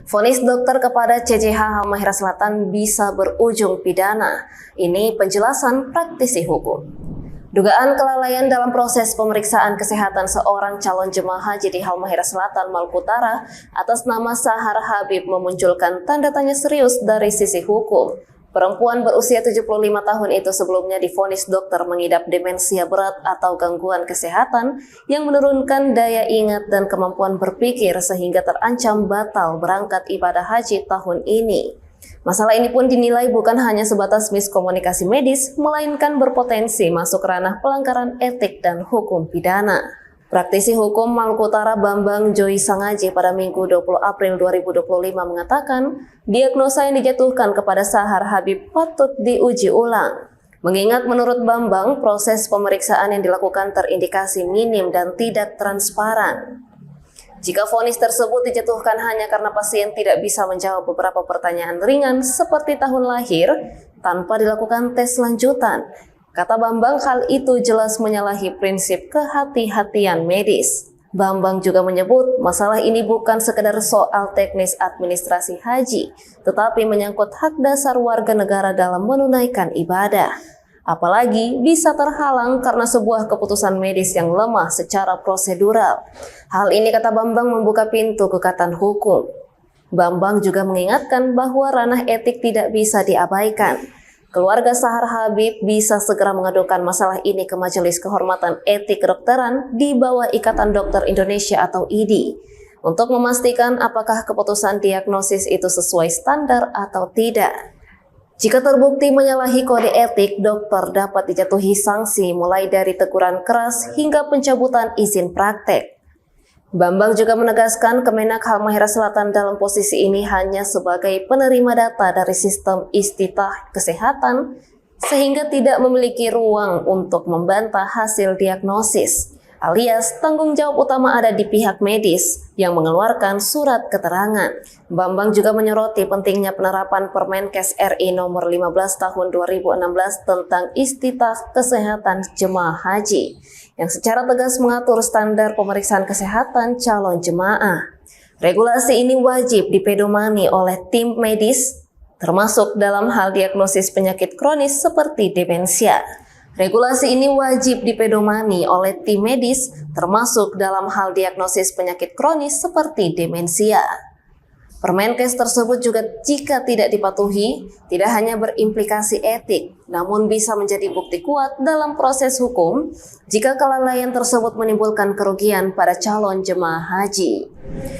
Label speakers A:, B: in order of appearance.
A: Vonis dokter kepada CCH Halmahera Selatan bisa berujung pidana. Ini penjelasan praktisi hukum. Dugaan kelalaian dalam proses pemeriksaan kesehatan seorang calon jemaah haji di Halmahera Selatan, Maluku Utara atas nama Sahar Habib memunculkan tanda tanya serius dari sisi hukum. Perempuan berusia 75 tahun itu sebelumnya divonis dokter mengidap demensia berat atau gangguan kesehatan yang menurunkan daya ingat dan kemampuan berpikir sehingga terancam batal berangkat ibadah haji tahun ini. Masalah ini pun dinilai bukan hanya sebatas miskomunikasi medis, melainkan berpotensi masuk ranah pelanggaran etik dan hukum pidana. Praktisi hukum Maluku Utara Bambang Joy Sangaje pada Minggu 20 April 2025 mengatakan, diagnosa yang dijatuhkan kepada Sahar Habib patut diuji ulang. Mengingat menurut Bambang, proses pemeriksaan yang dilakukan terindikasi minim dan tidak transparan. Jika vonis tersebut dijatuhkan hanya karena pasien tidak bisa menjawab beberapa pertanyaan ringan seperti tahun lahir tanpa dilakukan tes lanjutan, kata Bambang, hal itu jelas menyalahi prinsip kehati-hatian medis. Bambang juga menyebut masalah ini bukan sekedar soal teknis administrasi haji, tetapi menyangkut hak dasar warga negara dalam menunaikan ibadah. Apalagi bisa terhalang karena sebuah keputusan medis yang lemah secara prosedural. Hal ini, kata Bambang, membuka pintu kekatan hukum. Bambang juga mengingatkan bahwa ranah etik tidak bisa diabaikan. Keluarga Sahar Habib bisa segera mengadukan masalah ini ke Majelis Kehormatan Etik Kedokteran di bawah Ikatan Dokter Indonesia atau IDI untuk memastikan apakah keputusan diagnosis itu sesuai standar atau tidak. Jika terbukti menyalahi kode etik, dokter dapat dijatuhi sanksi mulai dari teguran keras hingga pencabutan izin praktek. Bambang juga menegaskan Kemenak Halmahera Selatan dalam posisi ini hanya sebagai penerima data dari sistem istitah kesehatan sehingga tidak memiliki ruang untuk membantah hasil diagnosis, alias tanggung jawab utama ada di pihak medis yang mengeluarkan surat keterangan. Bambang juga menyoroti pentingnya penerapan Permenkes RI nomor 15 tahun 2016 tentang istitah kesehatan jemaah haji yang secara tegas mengatur standar pemeriksaan kesehatan calon jemaah. Regulasi ini wajib dipedomani oleh tim medis, termasuk dalam hal diagnosis penyakit kronis seperti demensia. Regulasi ini wajib dipedomani oleh tim medis, termasuk dalam hal diagnosis penyakit kronis seperti demensia. Permenkes tersebut juga jika tidak dipatuhi, tidak hanya berimplikasi etik, namun bisa menjadi bukti kuat dalam proses hukum jika kelalaian tersebut menimbulkan kerugian pada calon jemaah haji.